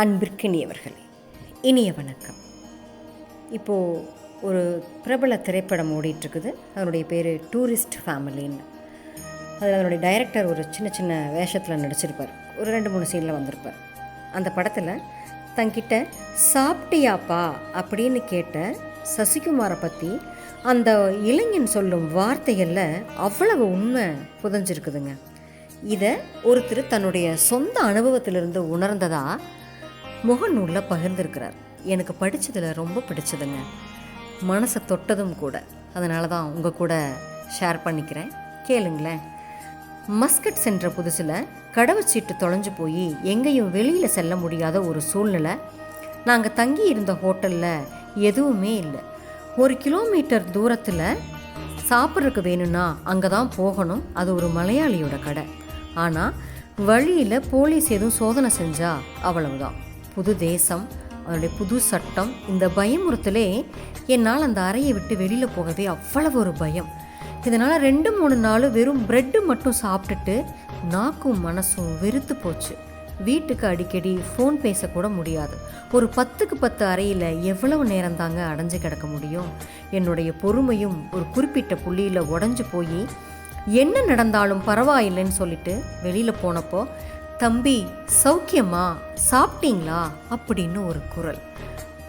அன்பிற்கினியவர்களே, இனிய வணக்கம். இப்போது ஒரு பிரபல திரைப்படம் ஓடிட்டுருக்குது. அதனுடைய பேர் டூரிஸ்ட் ஃபேமிலின்னு. அதில் அதனுடைய டைரக்டர் ஒரு சின்ன சின்ன வேஷத்தில் நடிச்சிருப்பார். ஒரு 2-3 சீனில் வந்திருப்பார். அந்த படத்தில் தங்கிட்ட சாப்பிட்டியாப்பா அப்படின்னு கேட்ட சசிகுமாரை பற்றி அந்த இளைஞன் சொல்லும் வார்த்தைகளில் அவ்வளவு உண்மை புதஞ்சிருக்குதுங்க. இதை ஒருத்தர் தன்னுடைய சொந்த அனுபவத்திலிருந்து உணர்ந்ததா முகநூலில் பகிர்ந்திருக்கிறார். எனக்கு படித்ததில் ரொம்ப பிடிச்சதுங்க, மனசை தொட்டதும் கூட. அதனால தான் உங்கள் கூட ஷேர் பண்ணிக்கிறேன், கேளுங்களேன். மஸ்கட் சென்ற புதுசில் கடவுச்சீட்டு தொலைஞ்சு போய் எங்கேயும் வெளியில் செல்ல முடியாத ஒரு சூழ்நிலை. நாங்கள் தங்கி இருந்த ஹோட்டலில் எதுவுமே இல்லை. 1 கிலோமீட்டர் தூரத்தில் சாப்பிட்றதுக்கு வேணும்னா அங்கே தான் போகணும். அது ஒரு மலையாளியோட கடை. ஆனால் வழியில் போலீஸ் எதுவும் சோதனை செஞ்சால் அவ்வளவுதான். புது தேசம், அதனுடைய புது சட்டம், இந்த பயமுறுத்தலே என்னால் அந்த அறையை விட்டு வெளியில் போகவே அவ்வளவு ஒரு பயம். இதனால் 2-3 நாள் வெறும் ப்ரெட்டு மட்டும் சாப்பிட்டுட்டு நாக்கும் மனசும் வெறுத்து போச்சு. வீட்டுக்கு அடிக்கடி ஃபோன் பேசக்கூட முடியாது. ஒரு 10க்கு 10 அறையில் எவ்வளவு நேரம் தாங்க அடைஞ்சு கிடக்க முடியும்? என்னுடைய பொறுமையும் ஒரு குறிப்பிட்ட புள்ளியில் உடஞ்சி போய் என்ன நடந்தாலும் பரவாயில்லைன்னு சொல்லிட்டு வெளியில் போனப்போ, தம்பி சௌக்கியமா, சாப்பிட்டீங்களா அப்படின்னு ஒரு குரல்.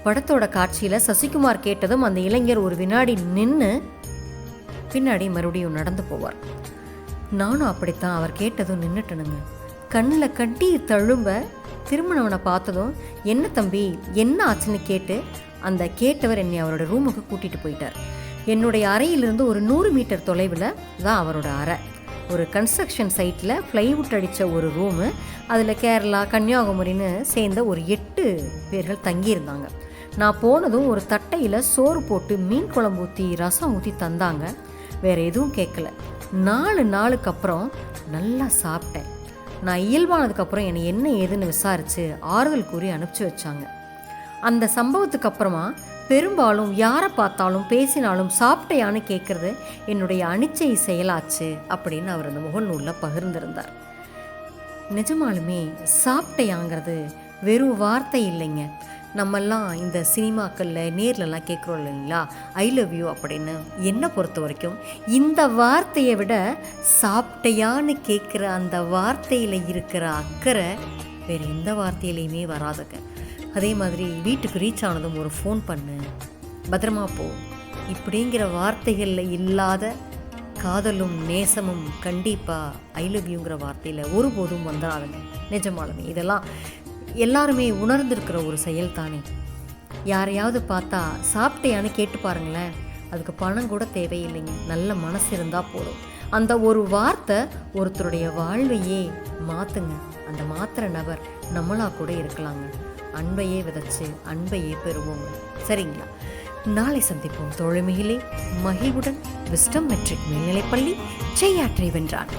படத்தோட காட்சியில் சசிகுமார் கேட்டதும் அந்த இளைஞர் ஒரு வினாடி நின்று பின்னாடி மறுபடியும் நடந்து போவார். நானும் அப்படித்தான். அவர் கேட்டதும் நின்றுட்டனுங்க. கண்ணில் கண்ணீர் தழும்ப திருமணவனை பார்த்ததும், என்ன தம்பி என்ன ஆச்சுன்னு கேட்டு அந்த கேட்டவர் என்னை அவரோட ரூமுக்கு கூட்டிகிட்டு போயிட்டார். என்னுடைய அறையிலிருந்து ஒரு 100 மீட்டர் தொலைவில் தான் அவரோட அறை. ஒரு கன்ஸ்ட்ரக்ஷன் சைட்டில் ஃப்ளைவுட் அடித்த ஒரு ரூமு. அதில் கேரளா, கன்னியாகுமரின்னு சேர்ந்த ஒரு 8 பேர்கள் தங்கியிருந்தாங்க. நான் போனதும் ஒரு தட்டையில் சோறு போட்டு மீன் குழம்பு ஊற்றி ரசம் ஊற்றி தந்தாங்க. வேறு எதுவும் கேட்கல. 4 நாளுக்கு அப்புறம் நல்லா சாப்பிட்டேன். நான் இயல்பானதுக்கப்புறம் என்னை என்ன ஏதுன்னு விசாரித்து ஆறுதல் கூறி அனுப்பிச்சி வச்சாங்க. அந்த சம்பவத்துக்கு அப்புறமா பெரும்பாலும் யாரை பார்த்தாலும் பேசினாலும் சாப்பிட்டையான்னு கேட்குறது என்னுடைய அனிச்சை செயலாச்சு அப்படின்னு அவர் அந்த முகநூலில் பகிர்ந்திருந்தார். நிஜமாலுமே சாப்பிட்டையாங்கிறது வெறும் வார்த்தை இல்லைங்க. நம்மெல்லாம் இந்த சினிமாக்களில் நேர்லலாம் கேட்குறோம் இல்லைங்களா, ஐ லவ் யூ அப்படின்னு. என்னை பொறுத்த வரைக்கும் இந்த வார்த்தையை விட சாப்பிட்டையான்னு கேட்குற அந்த வார்த்தையில் இருக்கிற அக்கறை வேறு எந்த வார்த்தையிலையுமே வராதுங்க. அதே மாதிரி வீட்டுக்கு ரீச் ஆனதும் ஒரு ஃபோன் பண்ணு, பத்திரமா போ, இப்படிங்கிற வார்த்தைகளில் இல்லாத காதலும் நேசமும் கண்டிப்பாக ஐ லவ் யூங்கிற வார்த்தையில் ஒருபோதும் வந்துடாதுங்க. நிஜமாலுமே இதெல்லாம் எல்லாருமே உணர்ந்திருக்கிற ஒரு செயல் தானே. யாரையாவது பார்த்தா சாப்பிட்டையான்னு கேட்டு பாருங்களேன். அதுக்கு பணம் கூட தேவையில்லைங்க, நல்ல மனசு இருந்தால் போதும். அந்த ஒரு வார்த்தை ஒருத்தருடைய வாழ்வையே மாற்றுங்க. அந்த மாத்திர நபர் நம்மளா கூட இருக்கலாங்க. அன்பையே விதைச்சு அன்பையே பெறுவோங்க. சரிங்களா? நாளை சந்திப்போம் தோழமையிலே. மகிழ்வுடன். விஸ்டம் மெட்ரிக் மேல்நிலைப்பள்ளி, செய்யாற்றை வென்றான்.